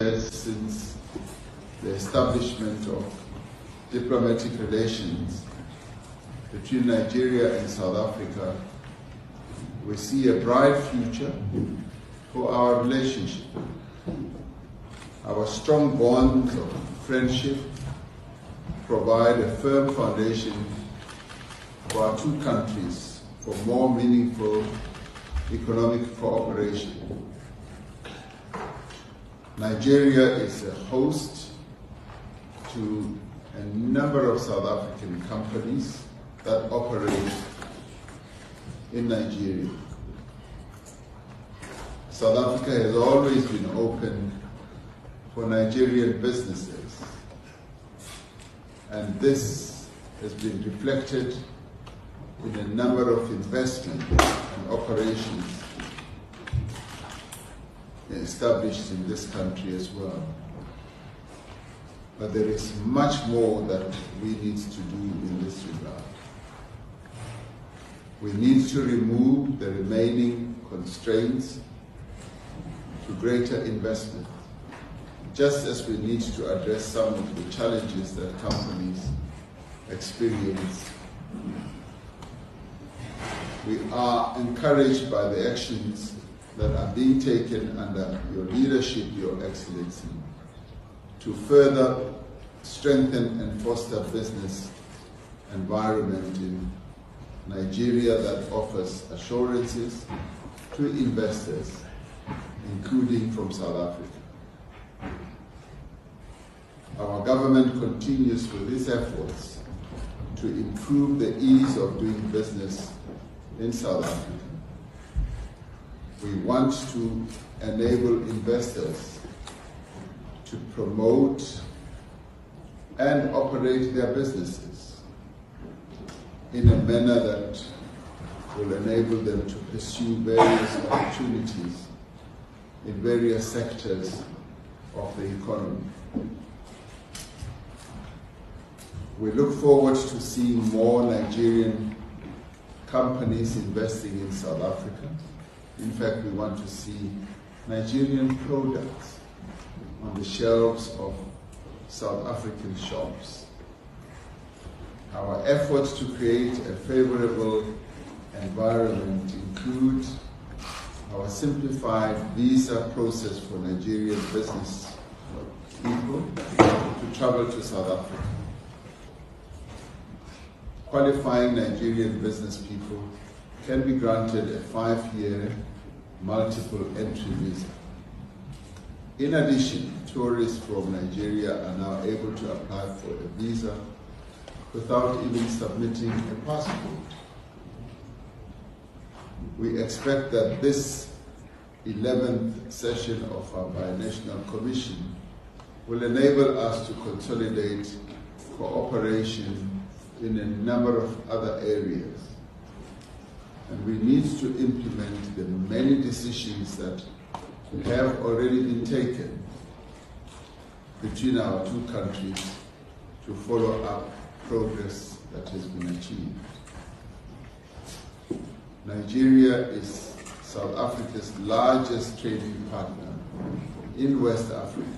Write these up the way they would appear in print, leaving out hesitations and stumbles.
Since the establishment of diplomatic relations between Nigeria and South Africa, we see a bright future for our relationship. Our strong bonds of friendship provide a firm foundation for our two countries for more meaningful economic cooperation. Nigeria is a host to a number of South African companies that operate in Nigeria. South Africa has always been open for Nigerian businesses, and this has been reflected in a number of investment and operations established in this country as well. But there is much more that we need to do in this regard. We need to remove the remaining constraints to greater investment, just as we need to address some of the challenges that companies experience. We are encouraged by the actions that are being taken under your leadership, Your Excellency, to further strengthen and foster business environment in Nigeria that offers assurances to investors, including from South Africa. Our government continues with its efforts to improve the ease of doing business in South Africa. We want to enable investors to promote and operate their businesses in a manner that will enable them to pursue various opportunities in various sectors of the economy. We look forward to seeing more Nigerian companies investing in South Africa. In fact, we want to see Nigerian products on the shelves of South African shops. Our efforts to create a favorable environment include our simplified visa process for Nigerian business people to travel to South Africa. Qualifying Nigerian business people can be granted a 5-year multiple entry visa. In addition, tourists from Nigeria are now able to apply for a visa without even submitting a passport. We expect that this 11th session of our Binational Commission will enable us to consolidate cooperation in a number of other areas. And we need to implement the many decisions that have already been taken between our two countries to follow up progress that has been achieved. Nigeria is South Africa's largest trading partner in West Africa.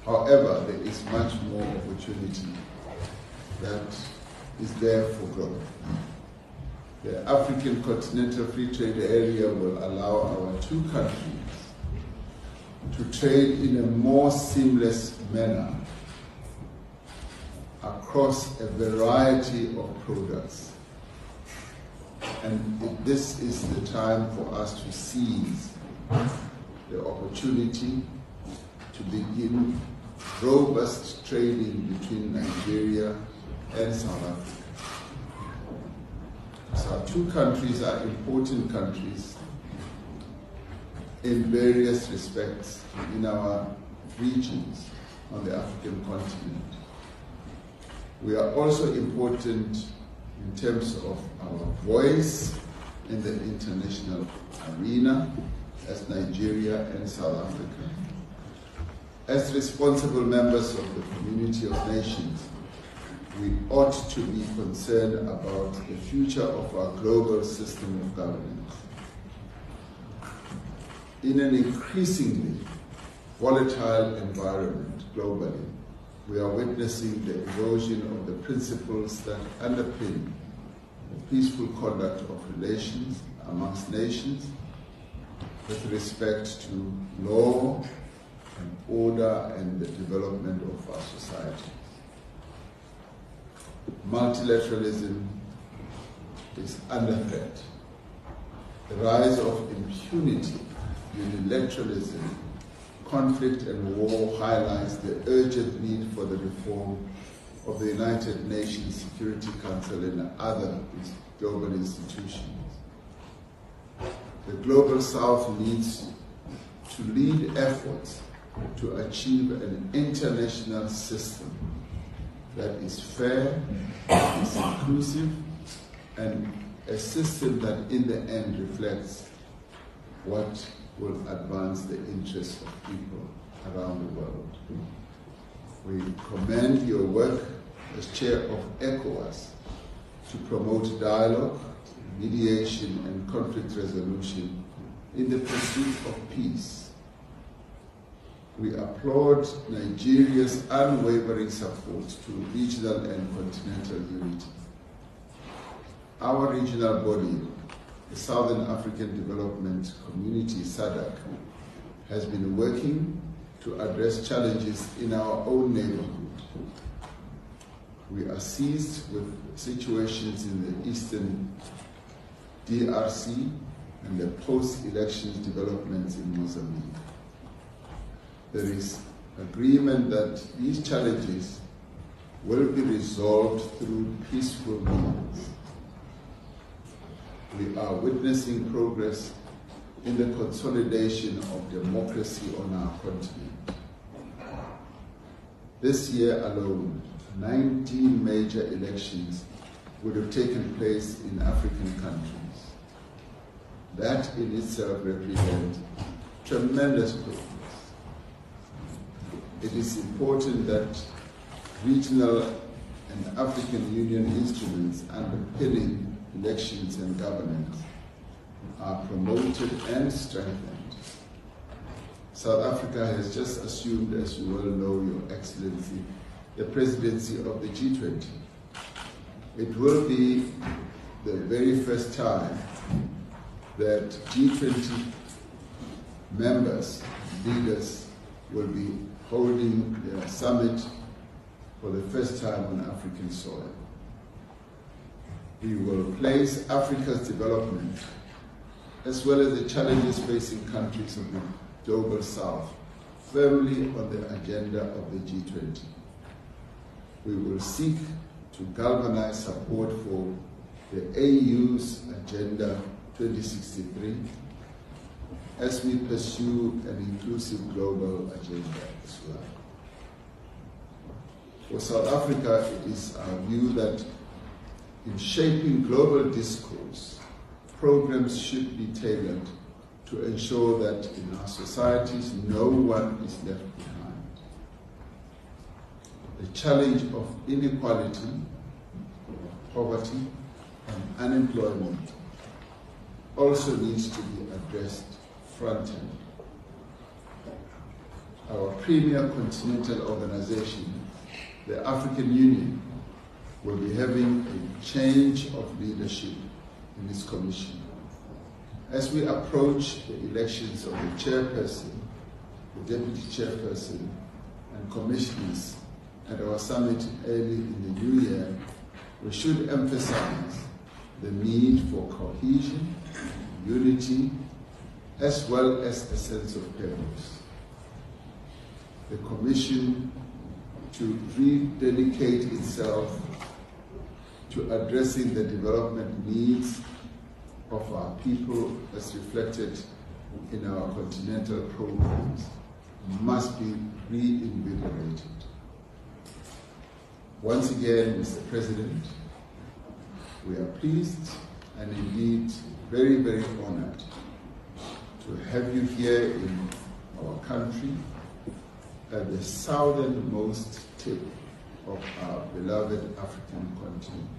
However, there is much more opportunity that is there for growth. The African Continental Free Trade Area will allow our two countries to trade in a more seamless manner across a variety of products. And this is the time for us to seize the opportunity to begin robust trading between Nigeria and South Africa. So our two countries are important countries in various respects in our regions on the African continent. We are also important in terms of our voice in the international arena as Nigeria and South Africa. As responsible members of the community of nations, we ought to be concerned about the future of our global system of governance. In an increasingly volatile environment globally, we are witnessing the erosion of the principles that underpin the peaceful conduct of relations amongst nations with respect to law and order and the development of our societies. Multilateralism is under threat. The rise of impunity, unilateralism, conflict and war highlights the urgent need for the reform of the United Nations Security Council and other global institutions. The Global South needs to lead efforts to achieve an international system that is fair, is inclusive, and a system that in the end reflects what will advance the interests of people around the world. We commend your work as chair of ECOWAS to promote dialogue, mediation, and conflict resolution in the pursuit of peace. We applaud Nigeria's unwavering support to regional and continental unity. Our regional body, the Southern African Development Community, SADC, has been working to address challenges in our own neighborhood. We are seized with situations in the eastern DRC and the post-elections developments in Mozambique. There is agreement that these challenges will be resolved through peaceful means. We are witnessing progress in the consolidation of democracy on our continent. This year alone, 19 major elections would have taken place in African countries. That in itself represents tremendous progress. It is important that regional and African Union instruments underpinning elections and governance are promoted and strengthened. South Africa has just assumed, as you well know, Your Excellency, the presidency of the G20. It will be the very first time that G20 members, leaders, will be holding their summit for the first time on African soil. We will place Africa's development, as well as the challenges facing countries of the Global South, firmly on the agenda of the G20. We will seek to galvanize support for the AU's Agenda 2063 as we pursue an inclusive global agenda as well. For South Africa, it is our view that in shaping global discourse, programs should be tailored to ensure that in our societies no one is left behind. The challenge of inequality, poverty, and unemployment also needs to be addressed front-end. Our premier continental organization, the African Union, will be having a change of leadership in its commission. As we approach the elections of the chairperson, the deputy chairperson, and commissioners at our summit early in the new year, we should emphasize the need for cohesion, unity, as well as a sense of purpose. The Commission to rededicate itself to addressing the development needs of our people as reflected in our continental programs must be reinvigorated. Once again, Mr. President, we are pleased and indeed very, very honored to have you here in our country at the southernmost tip of our beloved African continent,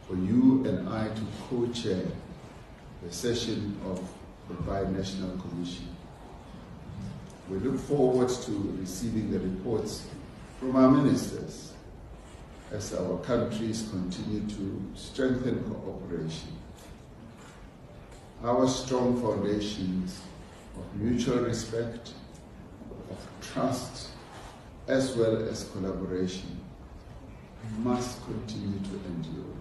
for you and I to co-chair the session of the Binational Commission. We look forward to receiving the reports from our ministers as our countries continue to strengthen cooperation. Our strong foundations of mutual respect, of trust, as well as collaboration must continue to endure.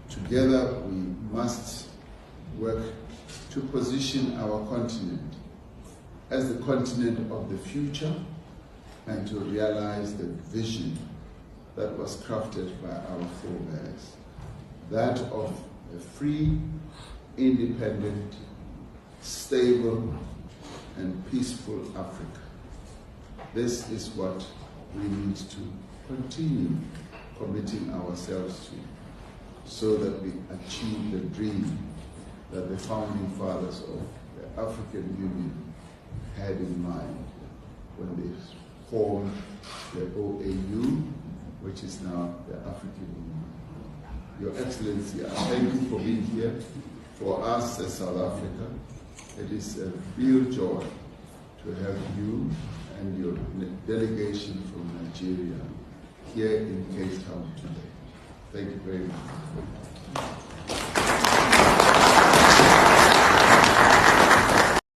Together, we must work to position our continent as the continent of the future and to realize the vision that was crafted by our forebears, that of a free, independent, stable, and peaceful Africa. This is what we need to continue committing ourselves to, so that we achieve the dream that the founding fathers of the African Union had in mind when they formed the OAU, which is now the African Union. Your Excellency, I thank you for being here. For us as South Africa, it is a real joy to have you and your delegation from Nigeria here in Cape Town today. Thank you very much.